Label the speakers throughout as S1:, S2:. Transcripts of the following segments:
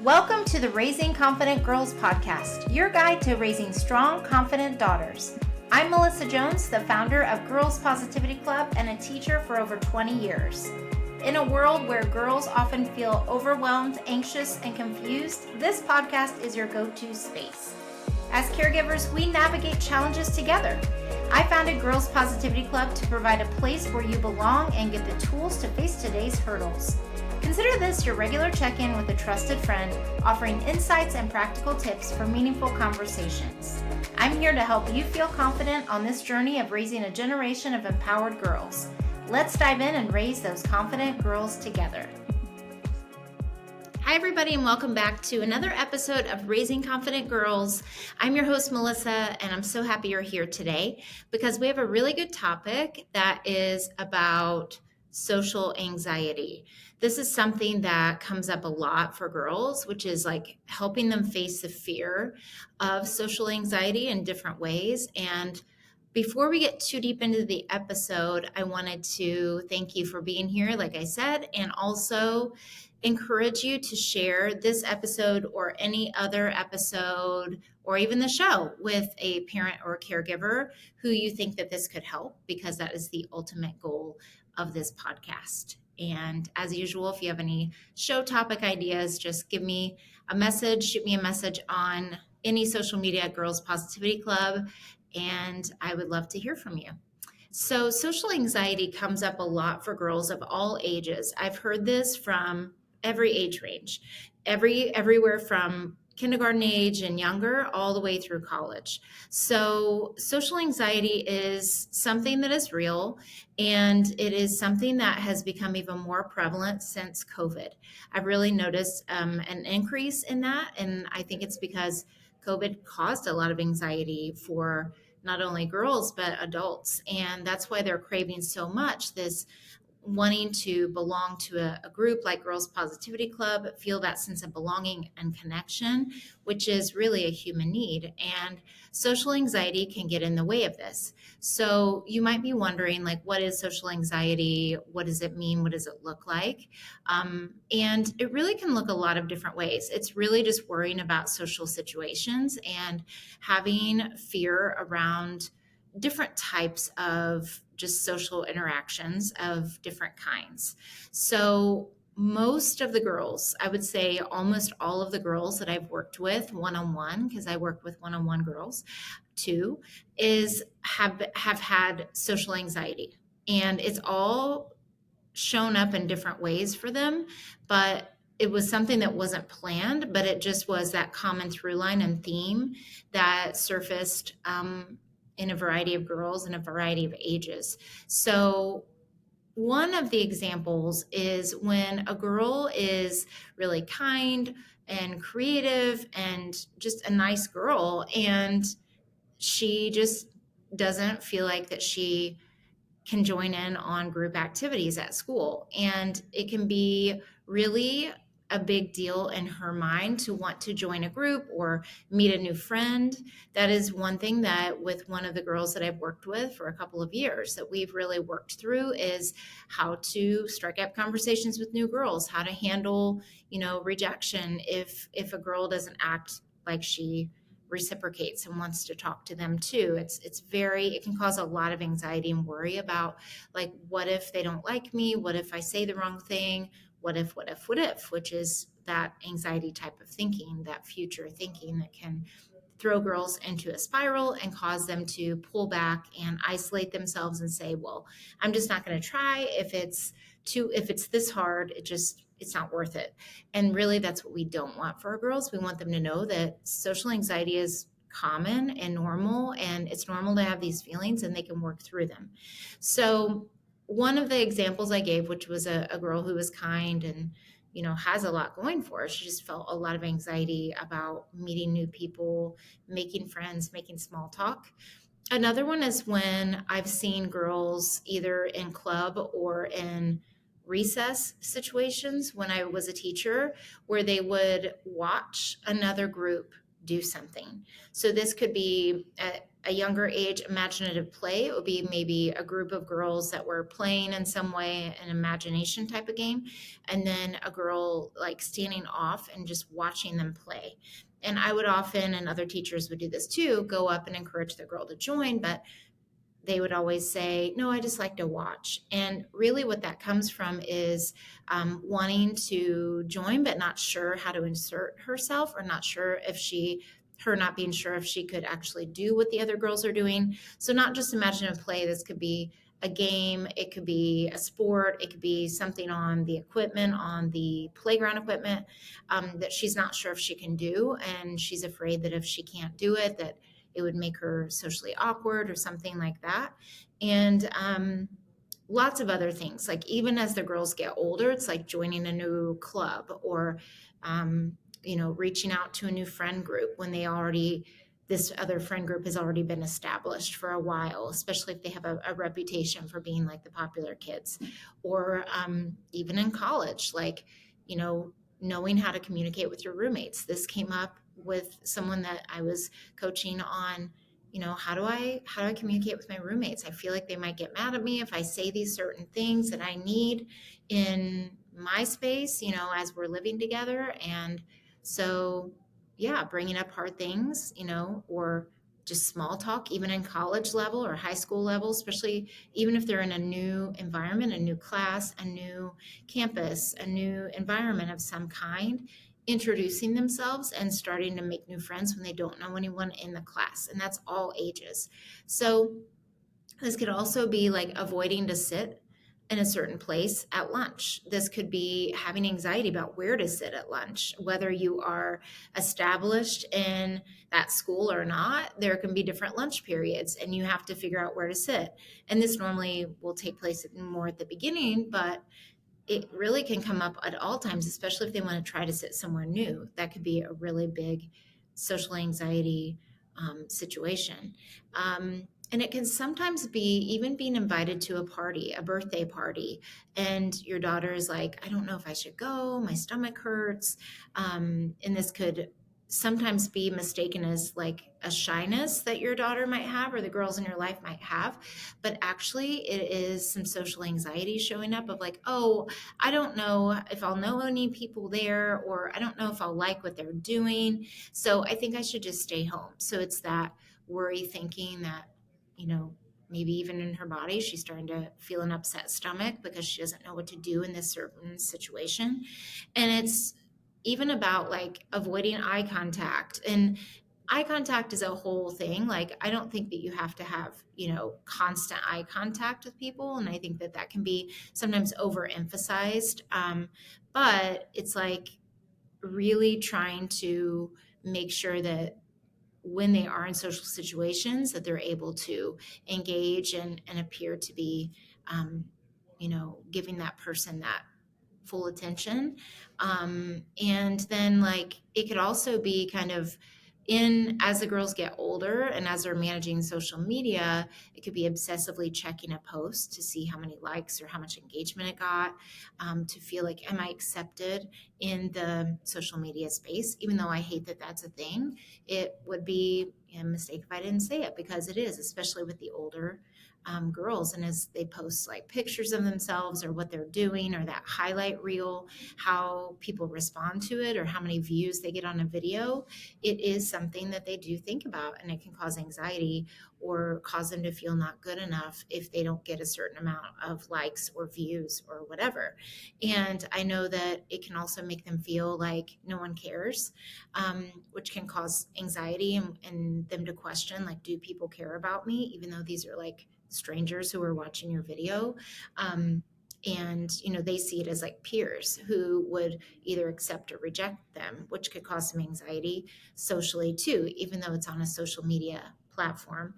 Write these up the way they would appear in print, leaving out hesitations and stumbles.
S1: Welcome to the Raising Confident Girls podcast, your guide to raising strong, confident daughters. I'm Melissa Jones, the founder of Girls Positivity Club and a teacher for over 20 years. In a world where girls often feel overwhelmed, anxious, and confused, this podcast is your go-to space. As caregivers, we navigate challenges together. I founded Girls Positivity Club to provide a place where you belong and get the tools to face today's hurdles. Consider this your regular check-in with a trusted friend, offering insights and practical tips for meaningful conversations. I'm here to help you feel confident on this journey of raising a generation of empowered girls. Let's dive in and raise those confident girls together. Hi, everybody, and welcome back to another episode of Raising Confident Girls. I'm your host, Melissa, and I'm so happy you're here today because we have a really good topic that is about social anxiety. This is something that comes up a lot for girls, which is like helping them face the fear of social anxiety in different ways. And before we get too deep into the episode, I wanted to thank you for being here, like I said, and also encourage you to share this episode or any other episode or even the show with a parent or caregiver who you think that this could help, because that is the ultimate goal of this podcast. And as usual, if you have any show topic ideas, just give me a message, shoot me a message on any social media at Girls Positivity Club, and I would love to hear from you. So social anxiety comes up a lot for girls of all ages. I've heard this from every age range, everywhere from kindergarten age and younger all the way through college. So social anxiety is something that is real, and it is something that has become even more prevalent since COVID. I've really noticed an increase in that, and I think it's because COVID caused a lot of anxiety for not only girls but adults, and that's why they're craving so much this wanting to belong to a group like Girls Positivity Club, feel that sense of belonging and connection, which is really a human need. And social anxiety can get in the way of this. So you might be wondering, like, what is social anxiety? What does it mean? What does it look like? And it really can look a lot of different ways. It's really just worrying about social situations and having fear around different types of just social interactions of different kinds. So most of the girls, I would say almost all of the girls that I've worked with one-on-one, because I work with one-on-one girls too, have had social anxiety. And it's all shown up in different ways for them, but it was something that wasn't planned, but it just was that common through line and theme that surfaced in a variety of girls in a variety of ages. So one of the examples is when a girl is really kind and creative and just a nice girl, and she just doesn't feel like that she can join in on group activities at school. And it can be really a big deal in her mind to want to join a group or meet a new friend. That is one thing that with one of the girls that I've worked with for a couple of years that we've really worked through is how to strike up conversations with new girls, how to handle, rejection if a girl doesn't act like she reciprocates and wants to talk to them too. It can cause a lot of anxiety and worry about, like, what if they don't like me? What if I say the wrong thing? What if, which is that anxiety type of thinking, that future thinking that can throw girls into a spiral and cause them to pull back and isolate themselves and say, well, I'm just not going to try. If it's this hard, it's not worth it. And really, that's what we don't want for our girls. We want them to know that social anxiety is common and normal, and it's normal to have these feelings and they can work through them. So one of the examples I gave, which was a girl who was kind and has a lot going for her. She just felt a lot of anxiety about meeting new people, making friends, making small talk. Another one is when I've seen girls either in club or in recess situations when I was a teacher, where they would watch another group do something. So this could be a younger age imaginative play, it would be maybe a group of girls that were playing in some way, an imagination type of game, and then a girl like standing off and just watching them play. And I would often, and other teachers would do this too, go up and encourage the girl to join, but they would always say, no, I just like to watch. And really, what that comes from is wanting to join, but not sure how to insert herself, or not sure if her not being sure if she could actually do what the other girls are doing. So, not just imagine a play, this could be a game, it could be a sport, it could be something on the equipment, on the playground equipment, that she's not sure if she can do. And she's afraid that if she can't do it, that it would make her socially awkward or something like that. And lots of other things, like even as the girls get older, it's like joining a new club, or reaching out to a new friend group when this other friend group has already been established for a while, especially if they have a reputation for being like the popular kids. Or even in college, like, knowing how to communicate with your roommates. This came up with someone that I was coaching on, how do I communicate with my roommates? I feel like they might get mad at me if I say these certain things that I need in my space, as we're living together. And so, yeah, bringing up hard things, or just small talk, even in college level or high school level, especially even if they're in a new environment, a new class, a new campus, a new environment of some kind, introducing themselves and starting to make new friends when they don't know anyone in the class. And that's all ages. So this could also be like avoiding to sit in a certain place at lunch. This could be having anxiety about where to sit at lunch, whether you are established in that school or not. There can be different lunch periods, and you have to figure out where to sit. And this normally will take place more at the beginning, but it really can come up at all times, especially if they want to try to sit somewhere new. That could be a really big social anxiety situation. And it can sometimes be even being invited to a party, a birthday party, and your daughter is like, I don't know if I should go, my stomach hurts. And this could sometimes be mistaken as like a shyness that your daughter might have, or the girls in your life might have. But actually, it is some social anxiety showing up of like, oh, I don't know if I'll know any people there, or I don't know if I'll like what they're doing. So I think I should just stay home. So it's that worry thinking that, maybe even in her body, she's starting to feel an upset stomach because she doesn't know what to do in this certain situation. And it's even about like avoiding eye contact. And eye contact is a whole thing. Like, I don't think that you have to have, constant eye contact with people. And I think that that can be sometimes overemphasized. But it's like really trying to make sure that when they are in social situations, that they're able to engage and appear to be, giving that person that full attention. And then like it could also be kind of in as the girls get older and as they're managing social media, it could be obsessively checking a post to see how many likes or how much engagement it got, to feel like, am I accepted in the social media space? Even though I hate that that's a thing, it would be a mistake if I didn't say it, because it is, especially with the older girls. And as they post like pictures of themselves or what they're doing, or that highlight reel, how people respond to it or how many views they get on a video, it is something that they do think about, and it can cause anxiety or cause them to feel not good enough if they don't get a certain amount of likes or views or whatever. And I know that it can also make them feel like no one cares, which can cause anxiety, and them to question, like, do people care about me, even though these are like strangers who are watching your video. And they see it as like peers who would either accept or reject them, which could cause some anxiety socially too, even though it's on a social media platform.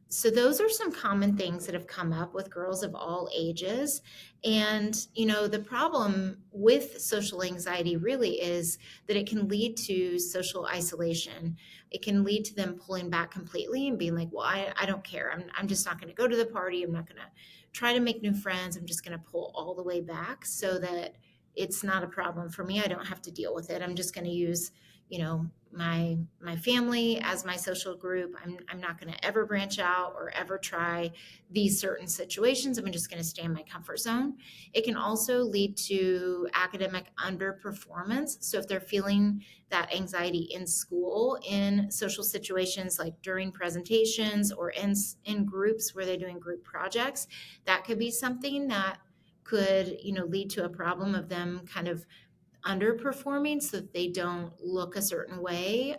S1: So those are some common things that have come up with girls of all ages. And the problem with social anxiety really is that it can lead to social isolation. It can lead to them pulling back completely and being like, well, I don't care. I'm just not going to go to the party. I'm not going to try to make new friends. I'm just going to pull all the way back so that it's not a problem for me. I don't have to deal with it. I'm just going to use, my family as my social group. I'm not going to ever branch out or ever try these certain situations. I'm just going to stay in my comfort zone. It can also lead to academic underperformance. So if they're feeling that anxiety in school, in social situations like during presentations or in groups where they're doing group projects, that could be something that could, lead to a problem of them kind of underperforming so that they don't look a certain way,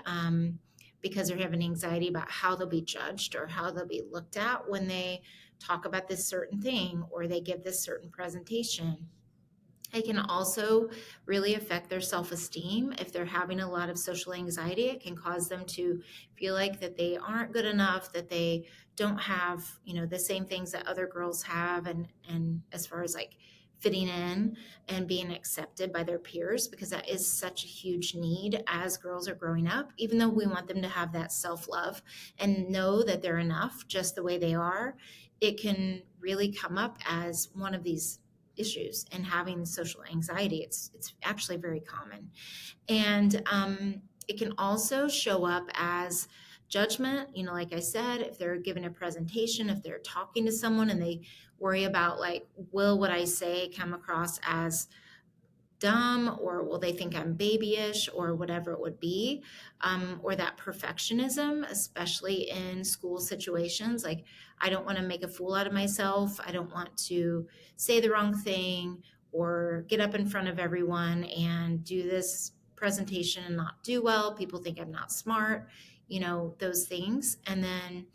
S1: because they're having anxiety about how they'll be judged or how they'll be looked at when they talk about this certain thing or they give this certain presentation. It can also really affect their self-esteem. If they're having a lot of social anxiety, it can cause them to feel like that they aren't good enough, that they don't have, the same things that other girls have, and as far as like fitting in and being accepted by their peers, because that is such a huge need as girls are growing up, even though we want them to have that self-love and know that they're enough just the way they are. It can really come up as one of these issues, and having social anxiety. It's actually very common, and it can also show up as judgment. Like I said, if they're giving a presentation, if they're talking to someone and they worry about like, will what I say come across as dumb, or will they think I'm babyish, or whatever it would be, or that perfectionism, especially in school situations. Like, I don't want to make a fool out of myself. I don't want to say the wrong thing or get up in front of everyone and do this presentation and not do well. People think I'm not smart, those things. And then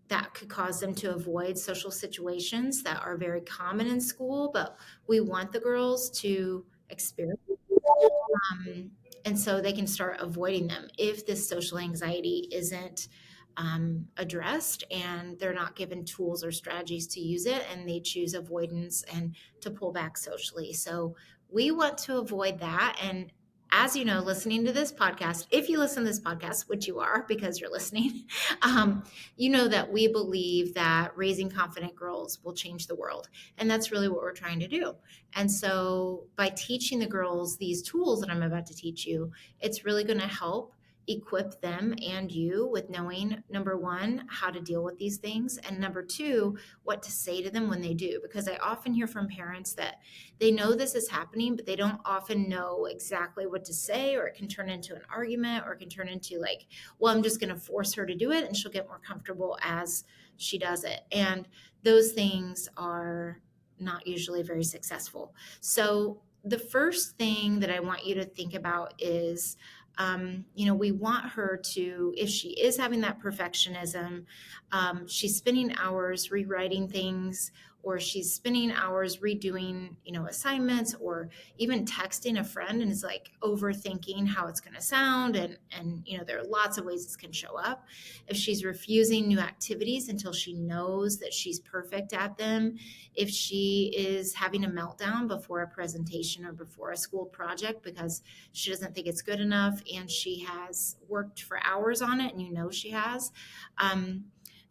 S1: that could cause them to avoid social situations that are very common in school, but we want the girls to experience. um, and so they can start avoiding them if this social anxiety isn't addressed, and they're not given tools or strategies to use it, and they choose avoidance and to pull back socially. So we want to avoid that. And as you know, listening to this podcast, if you listen to this podcast, which you are because you're listening, um, you know that we believe that raising confident girls will change the world. And that's really what we're trying to do. And so by teaching the girls these tools that I'm about to teach you, it's really going to help equip them and you with knowing, number one, how to deal with these things, and number two, what to say to them when they do. Because I often hear from parents that they know this is happening, but they don't often know exactly what to say, or it can turn into an argument, or it can turn into like, well, I'm just going to force her to do it and she'll get more comfortable as she does it. And those things are not usually very successful. So the first thing that I want you to think about is, we want her to, if she is having that perfectionism, she's spending hours rewriting things, or she's spending hours redoing, assignments, or even texting a friend and is like overthinking how it's going to sound. And, there are lots of ways this can show up. If she's refusing new activities until she knows that she's perfect at them, if she is having a meltdown before a presentation or before a school project because she doesn't think it's good enough and she has worked for hours on it and she has,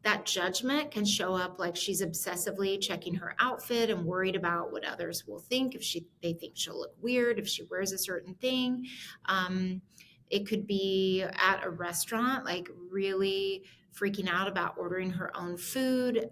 S1: that judgment can show up like she's obsessively checking her outfit and worried about what others will think if they think she'll look weird if she wears a certain thing. It could be at a restaurant, like really freaking out about ordering her own food,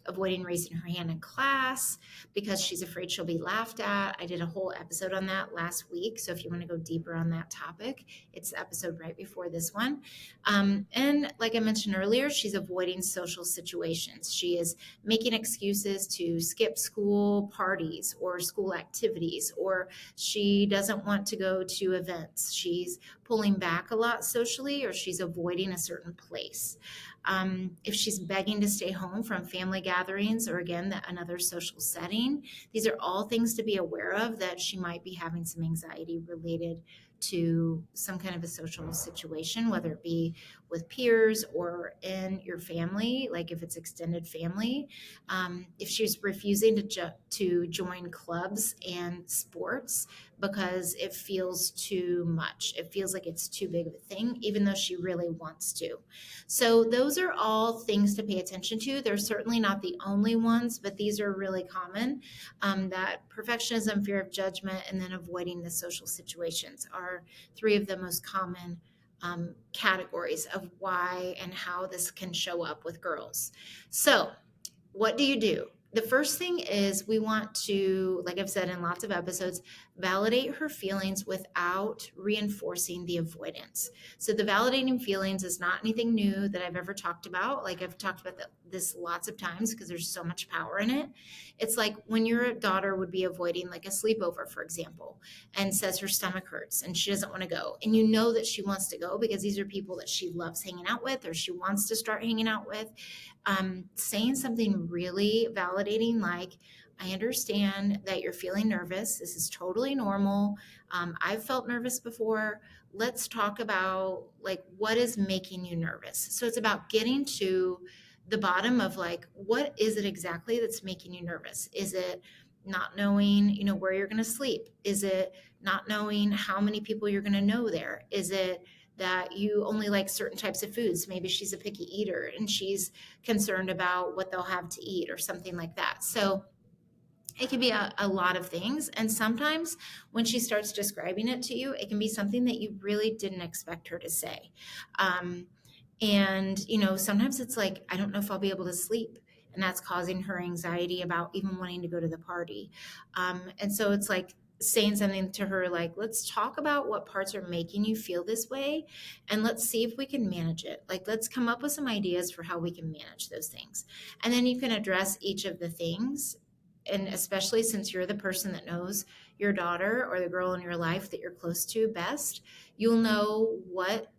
S1: avoiding raising her hand in class because she's afraid she'll be laughed at. I did a whole episode on that last week. So if you want to go deeper on that topic, it's the episode right before this one. And like I mentioned earlier, she's avoiding social situations. She is making excuses to skip school parties or school activities, or she doesn't want to go to events. She's pulling back a lot socially, or she's avoiding a certain place. If she's begging to stay home from family gatherings, or again, another social setting, these are all things to be aware of, that she might be having some anxiety related to some kind of a social situation, whether it be with peers or in your family, like if it's extended family. If she's refusing to join clubs and sports because it feels too much, it feels like it's too big of a thing, even though she really wants to. So those are all things to pay attention to. They're certainly not the only ones, but these are really common. That perfectionism, fear of judgment, and then avoiding the social situations are three of the most common categories of why and how this can show up with girls. So what do you do? The first thing is we want to, like I've said in lots of episodes, validate her feelings without reinforcing the avoidance. So the validating feelings is not anything new that I've ever talked about. Like I've talked about this lots of times because there's so much power in it. It's like when your daughter would be avoiding like a sleepover, for example, and says her stomach hurts and she doesn't want to go. And you know that she wants to go because these are people that she loves hanging out with or she wants to start hanging out with. Saying something really validating like, I understand that you're feeling nervous. This is totally normal. I've felt nervous before. Let's talk about like what is making you nervous. So it's about getting to the bottom of like, what is it exactly that's making you nervous? Is it not knowing, where you're going to sleep? Is it not knowing how many people you're going to know there? Is it that you only like certain types of foods? Maybe she's a picky eater and she's concerned about what they'll have to eat or something like that. So it can be a lot of things. And sometimes when she starts describing it to you, it can be something that you really didn't expect her to say. And, sometimes it's like, I don't know if I'll be able to sleep. And that's causing her anxiety about even wanting to go to the party. And so it's like saying something to her like, let's talk about what parts are making you feel this way. And let's see if we can manage it. Like, let's come up with some ideas for how we can manage those things. And then you can address each of the things. And especially since you're the person that knows your daughter or the girl in your life that you're close to best, you'll know what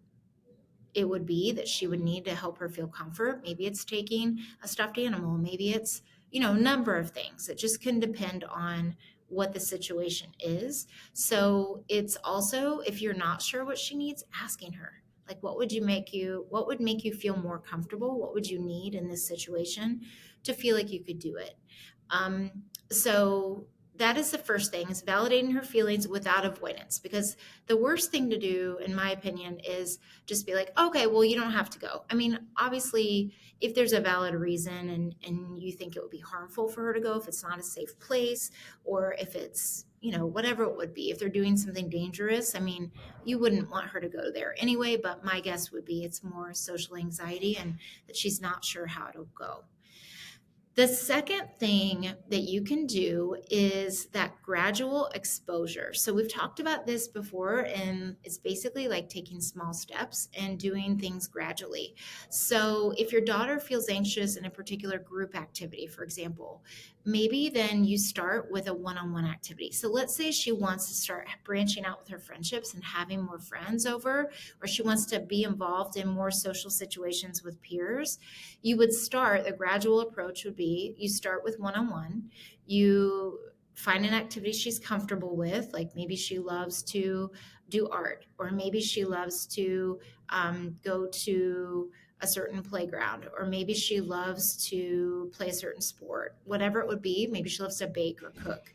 S1: it would be that she would need to help her feel comfort. Maybe it's taking a stuffed animal. Maybe it's, a number of things. It just can depend on what the situation is. So it's also, if you're not sure what she needs, asking her, like, what would make you feel more comfortable? What would you need in this situation to feel like you could do it? So that is the first thing, is validating her feelings without avoidance, because the worst thing to do, in my opinion, is just be like, okay, well, you don't have to go. I mean, obviously, if there's a valid reason and you think it would be harmful for her to go, if it's not a safe place, or if it's, whatever it would be, if they're doing something dangerous, I mean, you wouldn't want her to go there anyway, but my guess would be it's more social anxiety and that she's not sure how to go. The second thing that you can do is that gradual exposure. So we've talked about this before, and it's basically like taking small steps and doing things gradually. So if your daughter feels anxious in a particular group activity, for example, maybe then you start with a one-on-one activity. So let's say she wants to start branching out with her friendships and having more friends over, or she wants to be involved in more social situations with peers. The gradual approach would be, you start with one-on-one, you find an activity she's comfortable with, like maybe she loves to do art, or maybe she loves to go to a certain playground, or maybe she loves to play a certain sport, whatever it would be. Maybe she loves to bake or cook.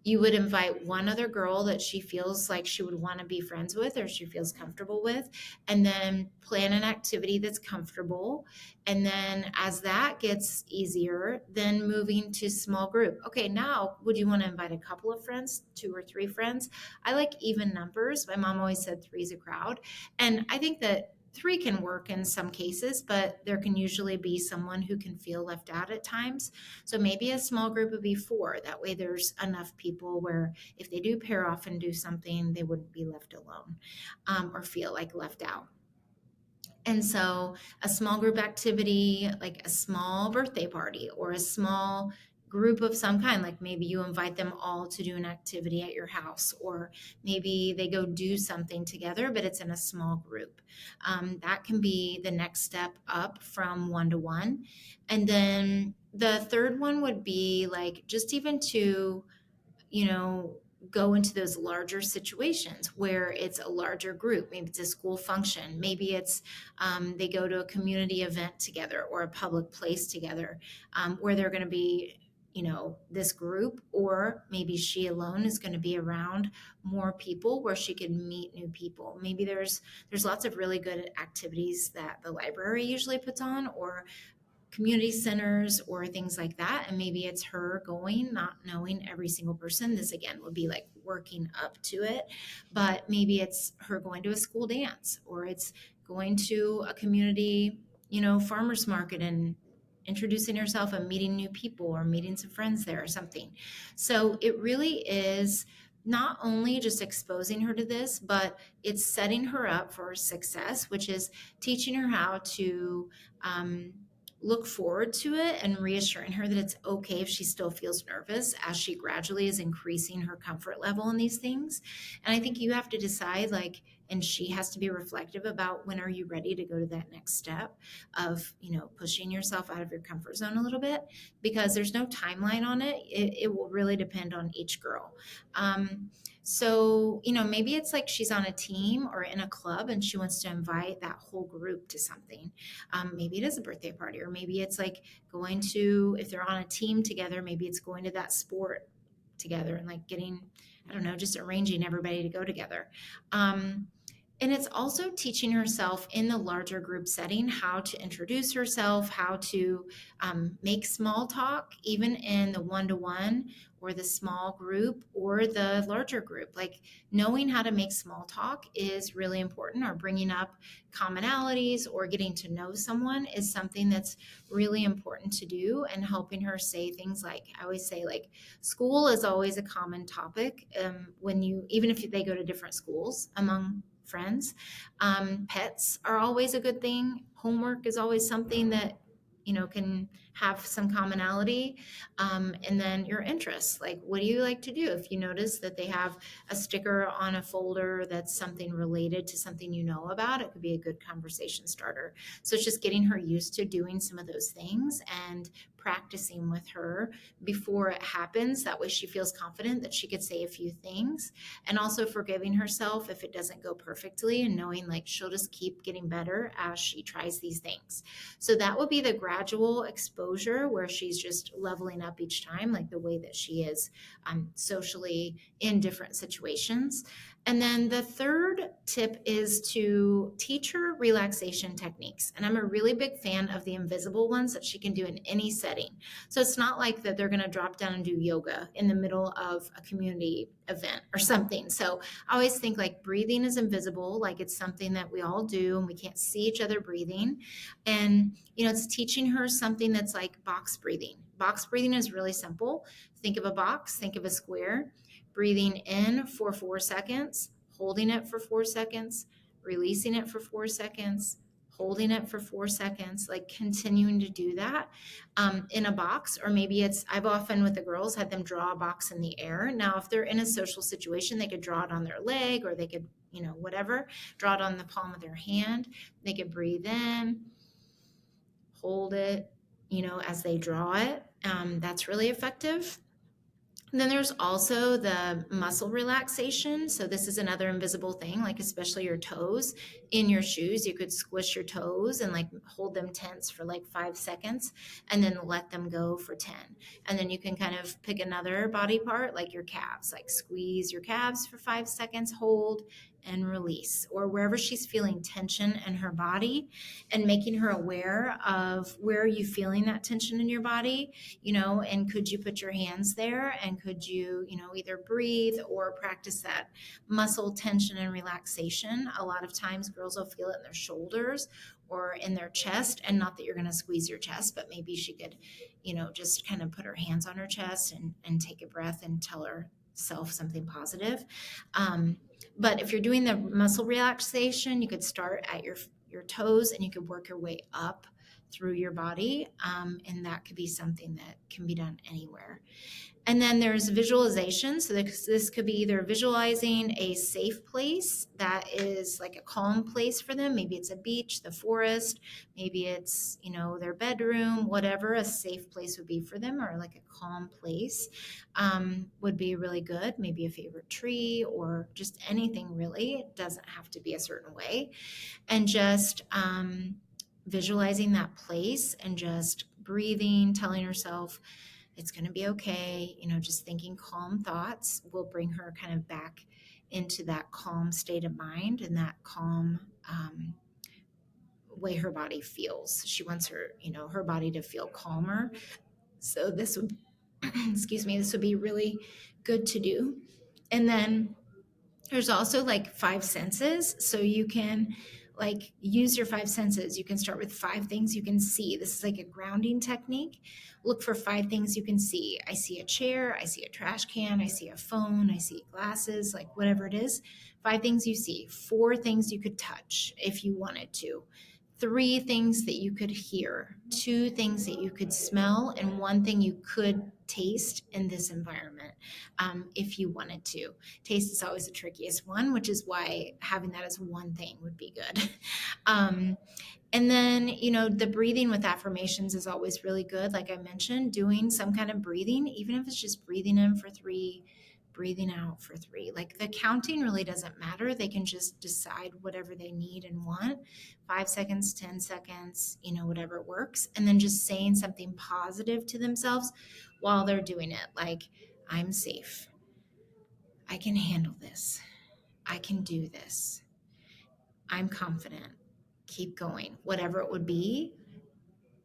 S1: You would invite one other girl that she feels like she would want to be friends with or she feels comfortable with, and then plan an activity that's comfortable. And then as that gets easier, then moving to small group. Okay, now would you want to invite a couple of friends, 2 or 3 friends? I like even numbers. My mom always said 3's a crowd. And I think that 3 can work in some cases, but there can usually be someone who can feel left out at times. So maybe a small group would be 4. That way there's enough people where if they do pair off and do something, they wouldn't be left alone or feel like left out. And so a small group activity, like a small birthday party or a small group of some kind, like maybe you invite them all to do an activity at your house, or maybe they go do something together, but it's in a small group. That can be the next step up from one-to-one. And then the third one would be like just even to, go into those larger situations where it's a larger group. Maybe it's a school function. Maybe it's they go to a community event together or a public place together where they're going to be, this group, or maybe she alone is going to be around more people where she can meet new people. Maybe there's lots of really good activities that the library usually puts on, or community centers or things like that. And maybe it's her going, not knowing every single person. This again would be like working up to it, but maybe it's her going to a school dance, or it's going to a community, farmers market and introducing herself and meeting new people, or meeting some friends there or something. So it really is not only just exposing her to this, but it's setting her up for success, which is teaching her how to look forward to it and reassuring her that it's okay if she still feels nervous as she gradually is increasing her comfort level in these things. And I think you have to decide, like, and she has to be reflective about when are you ready to go to that next step of, pushing yourself out of your comfort zone a little bit, because there's no timeline on it. It will really depend on each girl. So, maybe it's like she's on a team or in a club and she wants to invite that whole group to something. Maybe it is a birthday party, or maybe it's like going to, if they're on a team together, maybe it's going to that sport together and like getting, I don't know, just arranging everybody to go together. And it's also teaching herself in the larger group setting how to introduce herself, how to make small talk, even in the one-to-one or the small group or the larger group. Like, knowing how to make small talk is really important, or bringing up commonalities or getting to know someone is something that's really important to do, and helping her say things like, I always say, like, school is always a common topic even if they go to different schools among friends. Pets are always a good thing. Homework is always something that can have some commonality. And then your interests, like, what do you like to do? If you notice that they have a sticker on a folder that's something related to something about, it could be a good conversation starter. So it's just getting her used to doing some of those things and practicing with her before it happens. That way she feels confident that she could say a few things, and also forgiving herself if it doesn't go perfectly, and knowing like she'll just keep getting better as she tries these things. So that would be the gradual exposure where she's just leveling up each time, like the way that she is socially in different situations. And then the third tip is to teach her relaxation techniques. And I'm a really big fan of the invisible ones that she can do in any setting. So it's not like that they're going to drop down and do yoga in the middle of a community event or something. So I always think like breathing is invisible, like it's something that we all do and we can't see each other breathing. And, it's teaching her something that's like box breathing. Box breathing is really simple. Think of a box, think of a square, breathing in for 4 seconds, holding it for 4 seconds, releasing it for 4 seconds, holding it for 4 seconds, like continuing to do that in a box. Or maybe I've often with the girls had them draw a box in the air. Now, if they're in a social situation, they could draw it on their leg, or they could, whatever, draw it on the palm of their hand. They could breathe in, hold it, as they draw it. That's really effective. And then there's also the muscle relaxation. So this is another invisible thing, like especially your toes in your shoes. You could squish your toes and like hold them tense for like 5 seconds and then let them go for 10. And then you can kind of pick another body part like your calves, like squeeze your calves for 5 seconds, hold and release, or wherever she's feeling tension in her body, and making her aware of where are you feeling that tension in your body, and could you put your hands there, and could you, either breathe or practice that muscle tension and relaxation. A lot of times girls will feel it in their shoulders or in their chest, and not that you're going to squeeze your chest, but maybe she could, just kind of put her hands on her chest and take a breath and tell herself something positive. But if you're doing the muscle relaxation, you could start at your toes and you could work your way up through your body. And that could be something that can be done anywhere. And then there's visualization. So this could be either visualizing a safe place that is like a calm place for them. Maybe it's a beach, the forest, maybe it's, their bedroom, whatever a safe place would be for them, or like a calm place would be really good. Maybe a favorite tree or just anything really. It doesn't have to be a certain way. And just visualizing that place and just breathing, telling herself, it's going to be okay. Just thinking calm thoughts will bring her kind of back into that calm state of mind and that calm way her body feels. She wants her body to feel calmer. So this would, excuse me, this would be really good to do. And then there's also like 5 senses. So you can like use your 5 senses. You can start with 5 things you can see. This is like a grounding technique. Look for 5 things you can see. I see a chair, I see a trash can, I see a phone, I see glasses, like whatever it is. 5 things you see. 4 things you could touch if you wanted to. 3 things that you could hear, 2 things that you could smell, and 1 thing you could taste in this environment if you wanted to. Taste is always the trickiest one, which is why having that as 1 thing would be good. And then, the breathing with affirmations is always really good. Like I mentioned, doing some kind of breathing, even if it's just breathing in for 3, breathing out for 3. Like the counting really doesn't matter. They can just decide whatever they need and want. 5 seconds, 10 seconds, whatever works. And then just saying something positive to themselves while they're doing it. Like, I'm safe. I can handle this. I can do this. I'm confident. Keep going. Whatever it would be,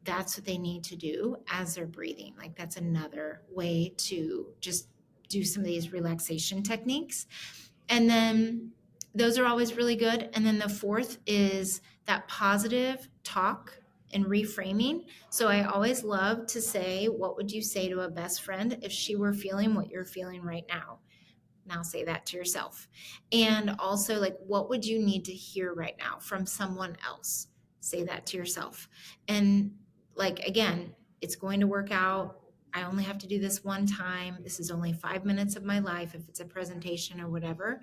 S1: that's what they need to do as they're breathing. Like that's another way to just do some of these relaxation techniques. And then those are always really good. And then the 4th is that positive talk and reframing. So I always love to say, what would you say to a best friend if she were feeling what you're feeling right now? Now say that to yourself. And also, like, what would you need to hear right now from someone else? Say that to yourself. And like, again, it's going to work out. I only have to do this 1 time. This is only 5 minutes of my life if it's a presentation or whatever.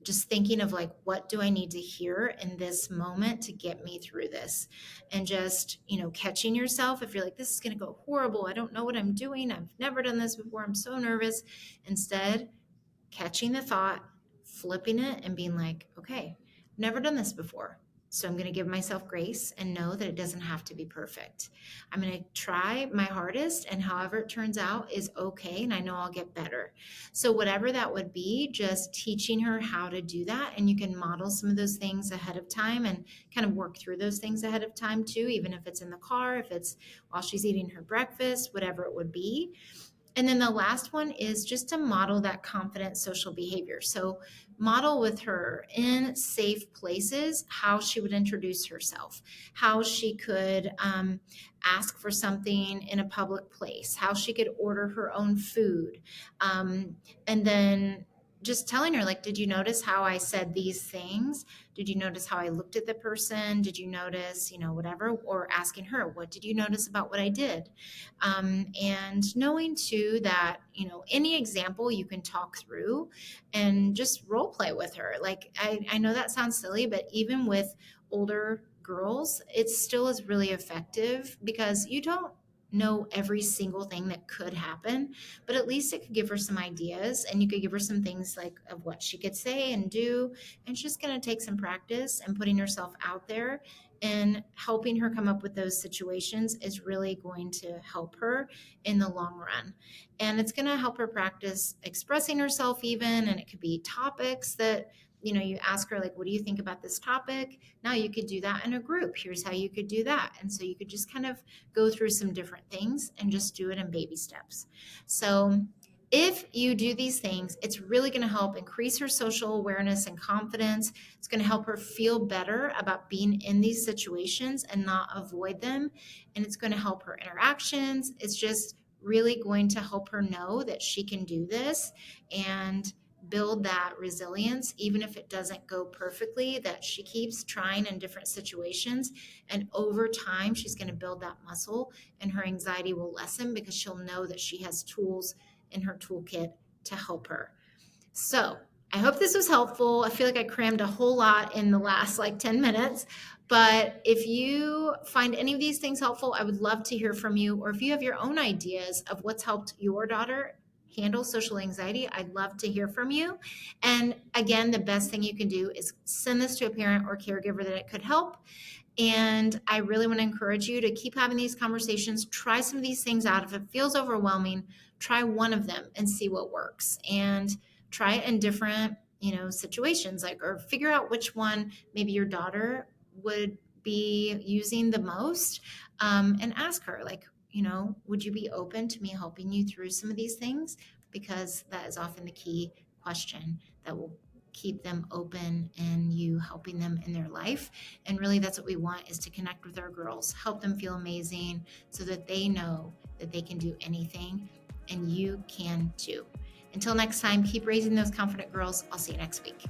S1: Just thinking of like, what do I need to hear in this moment to get me through this? And just, catching yourself if you're like, this is going to go horrible. I don't know what I'm doing. I've never done this before. I'm so nervous. Instead, catching the thought, flipping it and being like, okay, never done this before. So I'm going to give myself grace and know that it doesn't have to be perfect. I'm going to try my hardest, and however it turns out is okay. And I know I'll get better. So whatever that would be, just teaching her how to do that. And you can model some of those things ahead of time and kind of work through those things ahead of time too, even if it's in the car, if it's while she's eating her breakfast, whatever it would be. And then the last one is just to model that confident social behavior. So model with her in safe places how she would introduce herself, how she could ask for something in a public place, how she could order her own food. And then just telling her, like, did you notice how I said these things? Did you notice how I looked at the person? Did you notice, whatever? Or asking her, what did you notice about what I did? And knowing too that, any example you can talk through and just role play with her. Like, I know that sounds silly, but even with older girls, it still is really effective because you don't know every single thing that could happen, but at least it could give her some ideas, and you could give her some things like of what she could say and do. And she's just going to take some practice, and putting herself out there and helping her come up with those situations is really going to help her in the long run. And it's going to help her practice expressing herself even, and it could be topics that you ask her, like, what do you think about this topic? Now you could do that in a group. Here's how you could do that. And so you could just kind of go through some different things and just do it in baby steps. So if you do these things, it's really going to help increase her social awareness and confidence. It's going to help her feel better about being in these situations and not avoid them. And it's going to help her interactions. It's just really going to help her know that she can do this. And build that resilience, even if it doesn't go perfectly, that she keeps trying in different situations. And over time, she's going to build that muscle and her anxiety will lessen because she'll know that she has tools in her toolkit to help her. So I hope this was helpful. I feel like I crammed a whole lot in the last 10 minutes, but if you find any of these things helpful, I would love to hear from you. Or if you have your own ideas of what's helped your daughter handle social anxiety, I'd love to hear from you. And again, the best thing you can do is send this to a parent or caregiver that it could help. And I really want to encourage you to keep having these conversations. Try some of these things out. If it feels overwhelming, try one of them and see what works. And try it in different, situations, or figure out which one maybe your daughter would be using the most, and ask her, would you be open to me helping you through some of these things? Because that is often the key question that will keep them open and you helping them in their life. And really that's what we want, is to connect with our girls, help them feel amazing so that they know that they can do anything and you can too. Until next time, keep raising those confident girls. I'll see you next week.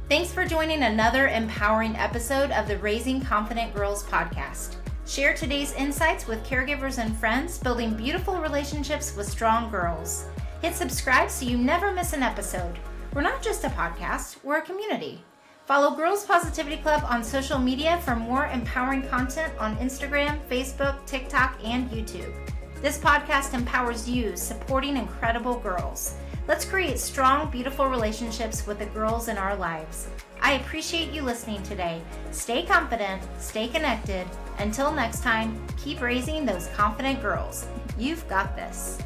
S1: Thanks for joining another empowering episode of the Raising Confident Girls podcast. Share today's insights with caregivers and friends, building beautiful relationships with strong girls. Hit subscribe so you never miss an episode. We're not just a podcast, we're a community. Follow Girls Positivity Club on social media for more empowering content on Instagram, Facebook, TikTok, and YouTube. This podcast empowers you, supporting incredible girls. Let's create strong, beautiful relationships with the girls in our lives. I appreciate you listening today. Stay confident, stay connected. Until next time, keep raising those confident girls. You've got this.